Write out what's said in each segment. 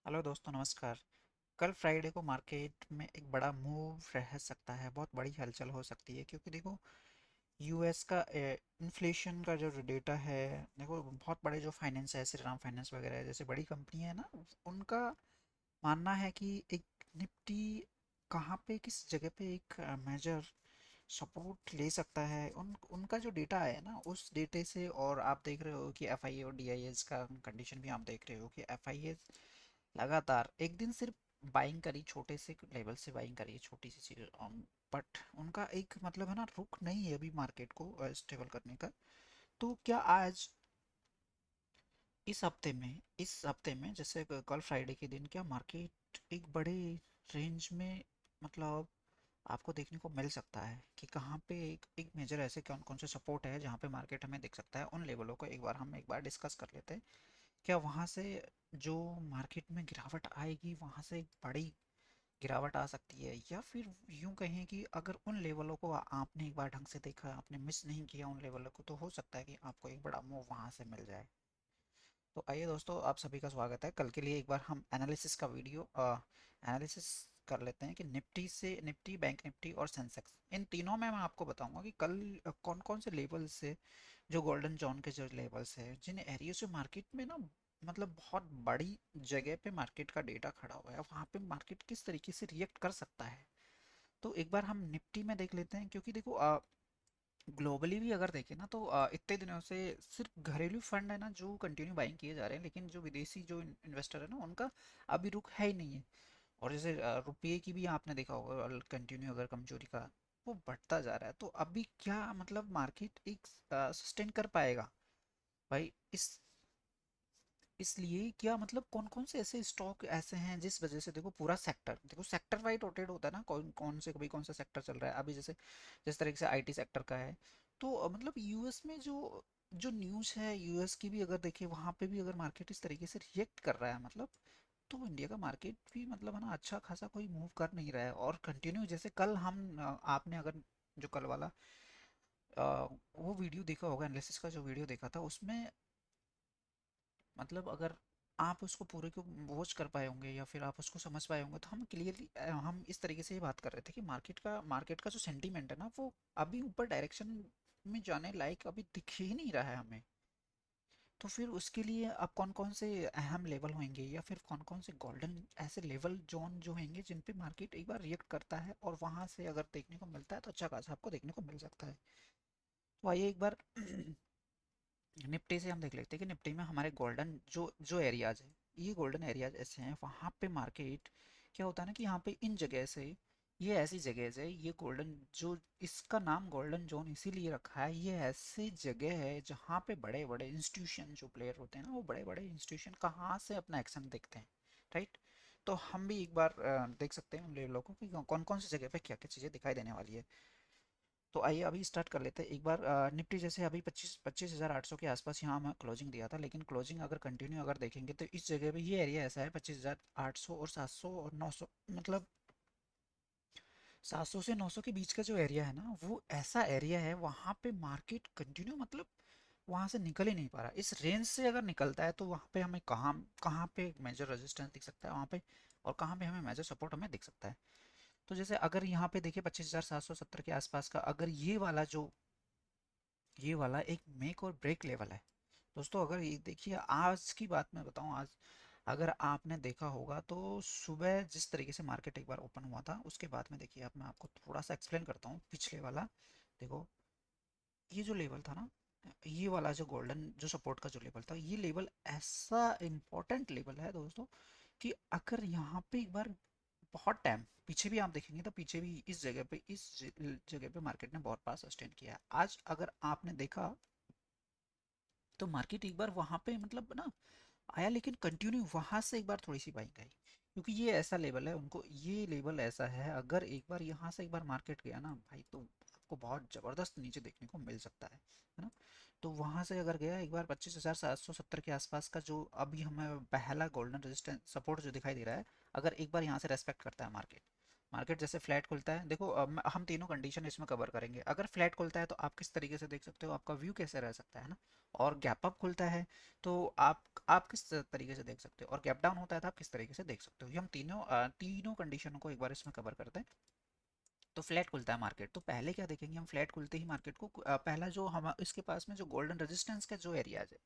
Hello दोस्तों, नमस्कार। कल फ्राइडे को मार्केट में एक बड़ा मूव रह सकता है, बहुत बड़ी हलचल हो सकती है क्योंकि देखो यूएस का इन्फ्लेशन का जो डेटा है। देखो बहुत बड़े जो फाइनेंस है, श्रीराम फाइनेंस वगैरह है, जैसे बड़ी कंपनी है ना, उनका मानना है कि एक निफ्टी कहाँ पे किस जगह पे एक मेजर सपोर्ट ले सकता है। उनका जो डेटा है ना, उस डेटे से, और आप देख रहे हो कि एफआईए और डीआईएस का कंडीशन भी आप देख रहे हो कि एफआईए लगातार एक दिन सिर्फ बाइंग करी, छोटे से लेवल से बाइंग करी, छोटी सी चीज। बट उनका एक मतलब है ना, रुख नहीं है अभी मार्केट को स्टेबल करने का। तो क्या आज इस हफ्ते में जैसे कल फ्राइडे के दिन क्या मार्केट एक बड़े रेंज में, मतलब आपको देखने को मिल सकता है कि कहाँ पे एक मेजर ऐसे कौन कौन से सपोर्ट है जहाँ पे मार्केट हमें दिख सकता है। उन लेवलों को एक बार डिस्कस कर लेते हैं। क्या वहाँ से जो मार्केट में गिरावट आएगी, वहाँ से एक बड़ी गिरावट आ सकती है, या फिर यूं कहें कि अगर उन लेवलों को आपने एक बार ढंग से देखा, आपने मिस नहीं किया उन लेवलों को, तो हो सकता है कि आपको एक बड़ा मूव वहाँ से मिल जाए। तो आइए दोस्तों, आप सभी का स्वागत है। कल के लिए एक बार हम एनालिसिस का वीडियो एनालिसिस कर लेते हैं कि निफ्टी, बैंक निफ्टी और सेंसेक्स, इन तीनों में मैं आपको बताऊंगा कि कल कौन कौन से लेवल से, जो गोल्डन जॉन के जो लेवल्स है, जिन एरिया से मार्केट में ना, मतलब बहुत बड़ी जगह पे मार्केट का डेटा खड़ा हुआ है, वहाँ पे मार्केट किस तरीके से रिएक्ट कर सकता है। तो एक बार हम निफ्टी में देख लेते हैं, क्योंकि देखो ग्लोबली भी अगर देखें ना, तो इतने दिनों से सिर्फ घरेलू फंड है ना जो कंटिन्यू बाइंग किए जा रहे हैं, लेकिन जो विदेशी जो इन्वेस्टर है ना, उनका अभी रुख है ही नहीं है। और जैसे रुपये की भी आपने देखा होगा कंटिन्यू अगर कमजोरी का, वो बढ़ता जा रहा है। तो अभी क्या मतलब मार्केट एक सस्टेन कर पाएगा भाई, इसलिए क्या मतलब कौन कौन से ऐसे स्टॉक ऐसे हैं जिस वजह से देखो पूरा सेक्टर, देखो सेक्टर वाइड रोटेट होता है ना, कौन कौन से कभी कौन सा सेक्टर चल रहा है अभी, जैसे जिस तरीके से आईटी सेक्टर का है। तो मतलब यूएस में जो जो न्यूज़ है यूएस की भी अगर देखें, वहाँ पे भी अगर मार्केट इस तरीके से रिएक्ट कर रहा है, मतलब तो इंडिया का मार्केट भी मतलब है ना अच्छा खासा कोई मूव कर नहीं रहा है। और कंटिन्यू जैसे कल हम आपने अगर जो कल वाला वो वीडियो देखा होगा, एनालिसिस का जो वीडियो देखा था, उसमें मतलब अगर आप उसको पूरे को वॉच कर पाए होंगे या फिर आप उसको समझ पाए होंगे, तो हम क्लियरली हम इस तरीके से ही बात कर रहे थे कि मार्केट का जो सेंटीमेंट है ना, वो अभी ऊपर डायरेक्शन में जाने लायक अभी दिख ही नहीं रहा है हमें। तो फिर उसके लिए अब कौन कौन से अहम लेवल होंगे, या फिर कौन कौन से गोल्डन ऐसे लेवल जोन जो होंगे जिन पे मार्केट एक बार रिएक्ट करता है, और वहां से अगर देखने को मिलता है तो अच्छा खासा आपको देखने को मिल सकता है। तो आइए एक बार निफ्टी से हम देख लेते हैं कि निफ्टी में हमारे गोल्डन जो जो एरियाज है, ये गोल्डन एरियाज ऐसे हैं, वहाँ पे मार्केट क्या होता है ना कि यहाँ पे इन जगह से, ये ऐसी जगह है, ये गोल्डन जो, इसका नाम गोल्डन जोन इसीलिए रखा है, ये ऐसी जगह है जहाँ पे बड़े बड़े इंस्टीट्यूशन जो प्लेयर होते हैं ना, वो बड़े बड़े इंस्टीट्यूशन कहाँ से अपना एक्शन देखते हैं, राइट। तो हम भी एक बार देख सकते हैं उन लेवलों को कि कौन कौन सी जगह पे क्या क्या चीज़ें दिखाई देने वाली है। तो आइए अभी स्टार्ट कर लेते हैं एक बार। निफ्टी जैसे अभी 25,800 के आसपास यहाँ हमें क्लोजिंग दिया था, लेकिन क्लोजिंग अगर कंटिन्यू अगर देखेंगे तो इस जगह पे ये एरिया ऐसा है 25,800 और 700 और 900, मतलब 700 से 900 के बीच का जो एरिया है ना, वो ऐसा एरिया है वहाँ पे मार्केट कंटिन्यू, मतलब वहाँ से निकल ही नहीं पा रहा। इस रेंज से अगर निकलता है तो वहाँ पे हमें कहाँ कहाँ पे मेजर रेजिस्टेंस दिख सकता है वहाँ पे, और कहाँ पे हमें मेजर सपोर्ट हमें दिख सकता है। तो जैसे अगर यहाँ पे देखिए 25,770 के आसपास का, अगर ये वाला एक मेक और ब्रेक लेवल है दोस्तों। अगर ये देखिए, आज की बात मैं बताऊं, आज अगर आपने देखा होगा तो सुबह जिस तरीके से मार्केट एक बार ओपन हुआ था, उसके बाद में देखिए, अब मैं आपको थोड़ा सा एक्सप्लेन करता हूँ पिछले वाला। देखो ये जो लेवल था ना, ये वाला जो गोल्डन जो सपोर्ट का जो लेवल था, ये लेवल ऐसा इंपॉर्टेंट लेवल है दोस्तों कि अगर यहाँ पे एक बार, बहुत टाइम पीछे भी आप देखेंगे तो पीछे भी इस जगह पे, जगह पे मार्केट ने बहुत बार सस्टेन किया है। आज अगर आपने देखा तो मार्केट एक बार वहां पे मतलब ना आया, लेकिन कंटिन्यू वहां से एक बार थोड़ी सी बाइंग आई, क्योंकि ये ऐसा लेवल है, उनको ये लेवल ऐसा है, अगर एक बार यहाँ से एक बार मार्केट गया ना भाई, तो आपको बहुत जबरदस्त नीचे देखने को मिल सकता है ना। तो वहां से अगर गया एक बार 25,770 के आसपास का, जो अभी हमें पहला गोल्डन रेजिस्टेंस सपोर्ट जो दिखाई दे रहा है, अगर एक बार यहाँ से रेस्पेक्ट करता है मार्केट, मार्केट जैसे फ्लैट खुलता है, देखो हम तीनों कंडीशन इसमें कवर करेंगे। अगर फ्लैट खुलता है तो आप किस तरीके से देख सकते हो, आपका व्यू कैसे रह सकता है ना। और गैप अप खुलता है तो आप किस तरीके से देख सकते हो, और गैप डाउन होता है तो आप किस तरीके से देख सकते हो। ये हम तीनों कंडीशनों को एक बार इसमें कवर करते हैं। तो फ्लैट खुलता है मार्केट, तो पहले क्या देखेंगे हम, फ्लैट खुलते ही मार्केट को पहला जो हम इसके पास में जो गोल्डन रेजिस्टेंस का जो एरिया है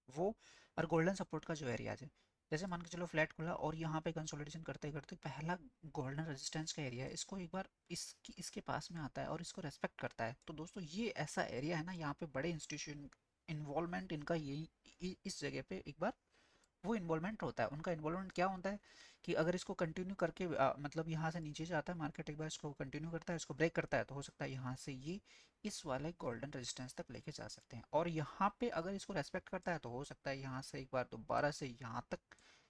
वो, और गोल्डन सपोर्ट का जो एरिया है, जैसे मान के चलो फ्लैट खुला और यहाँ पे कंसोलिडेशन करते करते पहला गोल्डन रेजिस्टेंस का एरिया है, इसको एक बार इसके पास में आता है और इसको रेस्पेक्ट करता है, तो दोस्तों ये ऐसा एरिया है ना, यहाँ पे बड़े इंस्टीट्यूशन इन्वॉल्वमेंट इनका यही इस जगह पे एक बार वो इन्वॉल्वमेंट होता है। उनका इन्वॉल्वमेंट क्या होता है कि अगर इसको कंटिन्यू करके मतलब यहाँ से नीचे जाता है मार्केट, एक बार इसको कंटिन्यू करता है, इसको ब्रेक करता है, तो हो सकता है यहाँ से ये इस वाले गोल्डन रेजिस्टेंस तक लेके जा सकते हैं। और यहाँ पे अगर इसको रेस्पेक्ट करता है तो हो सकता है यहाँ से एक बार दोबारा से यहाँ तक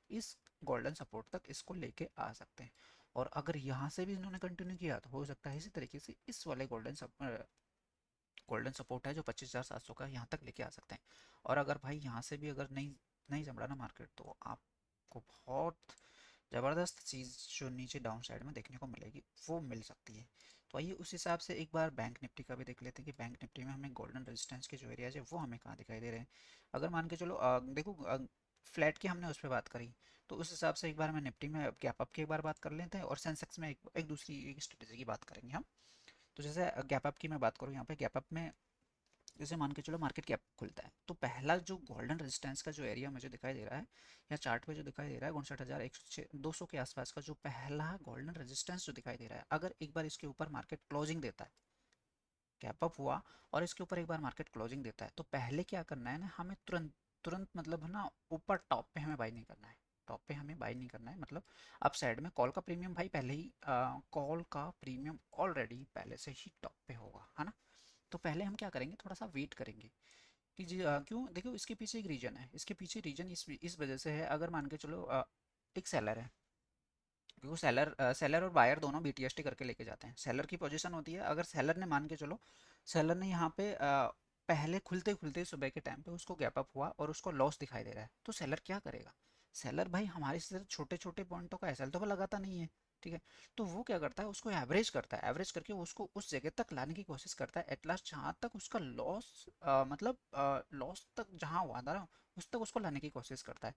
इस गोल्डन सपोर्ट तक इसको लेके आ सकते हैं। और अगर यहाँ से भी इन्होंने कंटिन्यू किया तो हो सकता है इसी तरीके से इस वाले गोल्डन सपोर्ट है जो 25,700 का, यहाँ तक लेके आ सकते हैं। और अगर भाई यहाँ से भी अगर नहीं नहीं जमड़ा ना मार्केट, तो आपको बहुत ज़बरदस्त चीज़ जो नीचे डाउन साइड में देखने को मिलेगी वो मिल सकती है। तो आइए उस हिसाब से एक बार बैंक निफ्टी का भी देख लेते हैं कि बैंक निफ्टी में हमें गोल्डन रेजिस्टेंस के जो एरियाज है वो हमें कहाँ दिखाई दे रहे हैं। अगर मान के चलो देखो फ्लैट की हमने उस पर बात करी, तो उस हिसाब से एक बार मैं निफ्टी में गैप अप की एक बार बात कर लेते हैं, और सेंसेक्स में एक दूसरी एक स्ट्रेटेजी की बात करेंगे हम। तो जैसे गैप अप की मैं बात करूँ, यहाँ पे गैप अप में जैसे मान के चलो मार्केट कैप खुलता है, तो पहला जो गोल्डन रेजिस्टेंस का जो एरिया मुझे दिखाई दे रहा है या चार्ट पे जो दिखाई दे रहा है 59,100 के आसपास का, जो पहला गोल्डन रेजिस्टेंस जो दिखाई दे रहा है, अगर एक बार इसके ऊपर मार्केट क्लोजिंग देता है, कैप अप हुआ और इसके ऊपर एक बार मार्केट क्लोजिंग देता है, तो पहले क्या करना है ना, हमें तुरंत तुरंत मतलब है ना ऊपर टॉप पे हमें बाई नहीं करना है। टॉप पे हमें बाई नहीं करना है, मतलब अब साइड में कॉल का प्रीमियम भाई पहले ही कॉल का प्रीमियम ऑलरेडी पहले से ही टॉप पे होगा, है ना। तो पहले हम क्या करेंगे, थोड़ा सा वेट करेंगे कि जी क्यों, देखो इसके पीछे एक रीजन है, इसके पीछे रीजन इस वजह से है। अगर मान के चलो एक सेलर है, क्योंकि सेलर और बायर दोनों बीटीएसटी करके लेके जाते हैं। सेलर की पोजीशन होती है, अगर सेलर ने मान के चलो सेलर ने यहाँ पे पहले खुलते खुलते सुबह के टाइम पे उसको गैप अप हुआ और उसको लॉस दिखाई दे रहा है, तो सेलर क्या करेगा, सेलर भाई हमारे से छोटे छोटे पॉइंटों का एसएल तो वो लगाता नहीं है, ठीक है। तो वो क्या करता है, उसको एवरेज करता है, एवरेज करके उसको उस जगह तक लाने की कोशिश करता है, एट लास्ट जहाँ तक उसका लॉस मतलब लॉस तक जहाँ हुआ था ना उस तक उसको लाने की कोशिश करता है।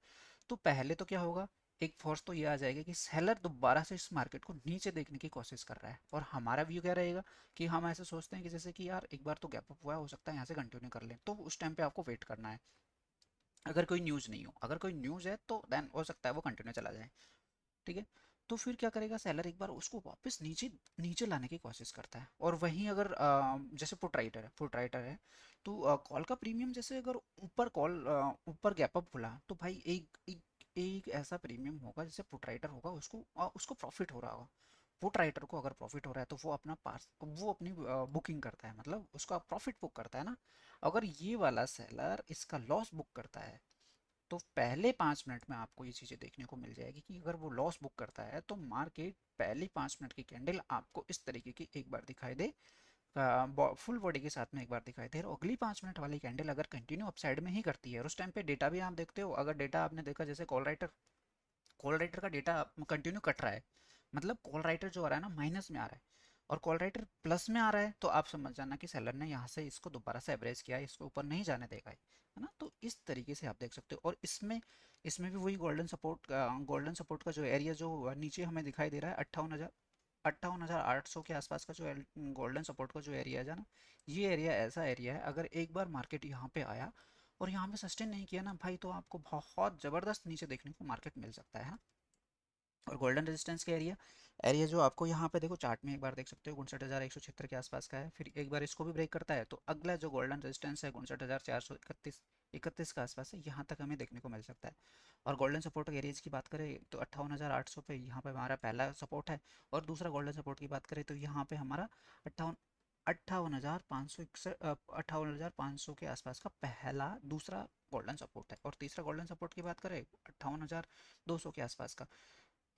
तो पहले तो क्या होगा, एक फोर्स तो ये आ जाएगा कि सेलर दोबारा से इस मार्केट को नीचे देखने की कोशिश कर रहा है, और हमारा व्यू क्या रहेगा कि हम ऐसे सोचते हैं कि जैसे कि यार एक बार तो गैप अप हुआ है, हो सकता है यहाँ से कंटिन्यू कर लें, तो उस टाइम पे आपको वेट करना है। अगर कोई न्यूज़ नहीं हो, अगर कोई न्यूज़ है तो देन हो सकता है वो कंटिन्यू चला जाए, ठीक है। तो फिर क्या करेगा सेलर, एक बार उसको वापस नीचे नीचे लाने की कोशिश करता है। और वहीं अगर जैसे पुट राइटर है तो कॉल का प्रीमियम जैसे अगर ऊपर गैप अप खुला, तो भाई एक ऐसा प्रीमियम होगा जैसे पुट राइटर होगा, उसको प्रॉफिट हो रहा होगा। पुट राइटर को अगर प्रॉफिट हो रहा है तो वो अपनी बुकिंग करता है, मतलब उसका प्रॉफिट बुक करता है ना। अगर ये वाला सेलर इसका लॉस बुक करता है, तो पहले 5 मिनट में आपको ये चीज़ें देखने को मिल जाएगी कि अगर वो लॉस बुक करता है तो मार्केट पहली 5 मिनट की कैंडल आपको इस तरीके की एक बार दिखाई दे, फुल बॉडी के साथ में एक बार दिखाई दे, और अगली 5 मिनट वाली कैंडल अगर कंटिन्यू अपसाइड में ही करती है, और उस टाइम पे डेटा भी आप देखते हो, अगर डेटा आपने देखा जैसे कॉल राइटर का डेटा कंटिन्यू कट रहा है, मतलब कॉल राइटर जो आ रहा है ना माइनस में आ रहा है, और कॉल राइटर प्लस में आ रहा है, तो आप समझ जाना कि सेलर ने यहाँ से इसको दोबारा से एवरेज किया है, इसको ऊपर नहीं जाने देगा है ना। तो इस तरीके से आप देख सकते हो, और इसमें इसमें भी वही गोल्डन सपोर्ट का जो एरिया जो नीचे हमें दिखाई दे रहा है 58,800 के आसपास का जो गोल्डन सपोर्ट का जो एरिया है ना, ये एरिया ऐसा एरिया है, अगर एक बार मार्केट यहाँ पे आया और यहाँ पे सस्टेन नहीं किया ना भाई, तो आपको बहुत ज़बरदस्त नीचे देखने को मार्केट मिल सकता है ना। और गोल्डन रेजिस्टेंस के एरिया एरिया जो आपको यहाँ पे देखो चार्ट में एक बार देख सकते हो 59,176 के आसपास का है, फिर एक बार इसको भी ब्रेक करता है, तो अगला जो गोल्डन रेजिस्टेंस है 59,431 के आसपास है, यहाँ तक हमें देखने को मिल सकता है। और गोल्डन सपोर्ट एरियाज की बात करें तो 58,800 पे यहाँ पे हमारा पहला सपोर्ट है, और दूसरा गोल्डन सपोर्ट की बात करें तो यहाँ पे हमारा 58,500 के आसपास का पहला दूसरा गोल्डन सपोर्ट है, और तीसरा गोल्डन सपोर्ट की बात करें 58,200 के आसपास का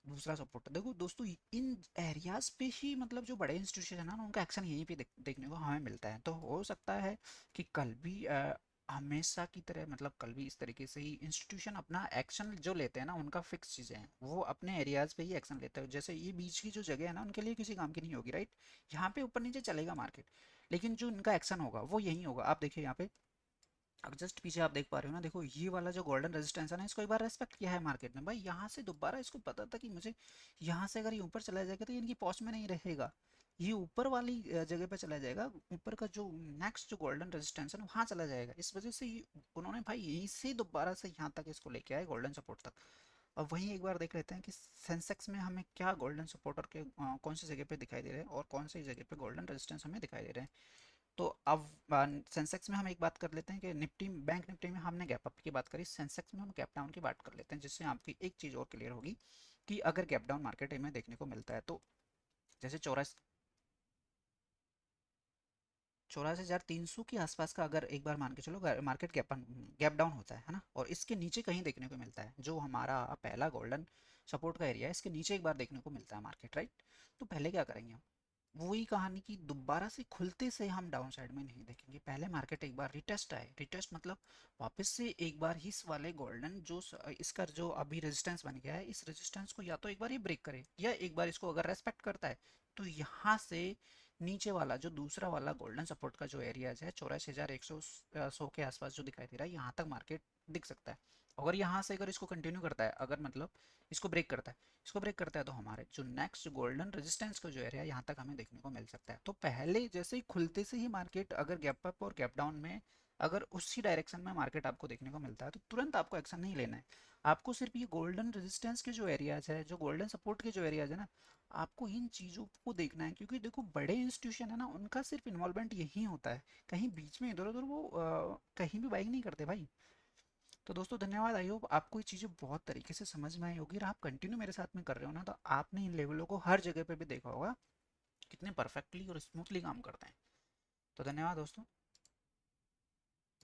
दूसरा सपोर्ट है। देखो दोस्तों इन एरियाज पे ही मतलब जो बड़े इंस्टीट्यूशन है ना उनका एक्शन यहीं पे देखने को हमें मिलता है, तो हो सकता है कि कल भी हमेशा की तरह मतलब कल भी इस तरीके से ही इंस्टीट्यूशन अपना एक्शन जो लेते हैं ना, उनका फिक्स चीज़ें हैं, वो अपने एरियाज पे ही एक्शन लेते हैं। जैसे ये बीच की जो जगह है ना, उनके लिए किसी काम की नहीं होगी, राइट। यहाँ पे ऊपर नीचे चलेगा मार्केट, लेकिन जो इनका एक्शन होगा वो यही होगा। आप देखिए यहाँ पे, अब जस्ट पीछे आप देख पा रहे हो ना, देखो ये वाला जो गोल्डन रेजिस्टेंस है ना, इसको एक बार रेस्पेक्ट किया है मार्केट ने भाई। यहाँ से दोबारा इसको पता था कि मुझे यहाँ से अगर ये ऊपर चला जाएगा तो ये इनकी पहुंच में नहीं रहेगा, ये ऊपर वाली जगह पे चला जाएगा, ऊपर का जो नेक्स्ट जो गोल्डन रेजिस्टेंस है ना वहाँ चला जाएगा। इस वजह से उन्होंने भाई यहीं से दोबारा से यहाँ तक इसको लेके आए गोल्डन सपोर्ट तक। अब वहीं एक बार देख लेते हैं कि सेंसेक्स में हमें क्या गोल्डन सपोर्टर के कौन सी जगह पे दिखाई दे रहे हैं और कौन सी जगह पे गोल्डन रेजिस्टेंस हमें दिखाई दे रहे हैं। तो अब सेंसेक्स में हम एक बात कर लेते हैं कि निफ्टी, बैंक निफ्टी में हमने गैप अप की बात करी, सेंसेक्स में हम गैप डाउन की बात कर लेते हैं, जिससे आपकी एक चीज़ और क्लियर होगी कि अगर गैप डाउन मार्केट में देखने को मिलता है तो जैसे 84,300 के आसपास का अगर एक बार मान के चलो मार्केट गैप डाउन होता है ना, और इसके नीचे कहीं देखने को मिलता है जो हमारा पहला गोल्डन सपोर्ट का एरिया है, इसके नीचे एक बार देखने को मिलता है मार्केट, राइट। तो पहले क्या करेंगे हम, वही कहानी की दोबारा से खुलते से हम डाउन साइड में नहीं देखेंगे, पहले मार्केट एक बार रिटेस्ट आए, रिटेस्ट मतलब वापस से एक बार इस वाले गोल्डन जो इसका जो अभी रेजिस्टेंस बन गया है, इस रेजिस्टेंस को या तो एक बार ये ब्रेक करे, या एक बार इसको अगर रेस्पेक्ट करता है तो यहाँ से नीचे वाला जो दूसरा वाला गोल्डन सपोर्ट का जो एरिया है 84,100 के आसपास जो दिखाई दे रहा है, यहाँ तक मार्केट दिख सकता है। अगर यहाँ से अगर इसको कंटिन्यू करता है, अगर मतलब इसको ब्रेक करता है, इसको ब्रेक करता है, तो हमारे जो नेक्स्ट गोल्डन रेजिस्टेंस का जो एरिया यहाँ तक हमें देखने को मिल सकता है। तो पहले जैसे ही खुलते से ही मार्केट अगर गैप अप और गैप डाउन में अगर उसी डायरेक्शन में मार्केट आपको देखने को मिलता है तो तुरंत आपको एक्शन नहीं लेना है। आपको सिर्फ ये गोल्डन रेजिस्टेंस के जो एरियाज है, जो गोल्डन सपोर्ट के जो एरियाज है ना, आपको इन चीज़ों को देखना है, क्योंकि देखो बड़े इंस्टीट्यूशन है ना, उनका सिर्फ इन्वॉल्वमेंट यही होता है, कहीं बीच में इधर उधर वो कहीं भी बाइक नहीं करते भाई। तो दोस्तों धन्यवाद, आई होप आपको ये चीज़ें बहुत तरीके से समझ में आई होगी, और आप कंटिन्यू मेरे साथ में कर रहे हो ना, तो आपने इन लेवलों को हर जगह पे भी देखा होगा कितने परफेक्टली और स्मूथली काम करते हैं। तो धन्यवाद दोस्तों।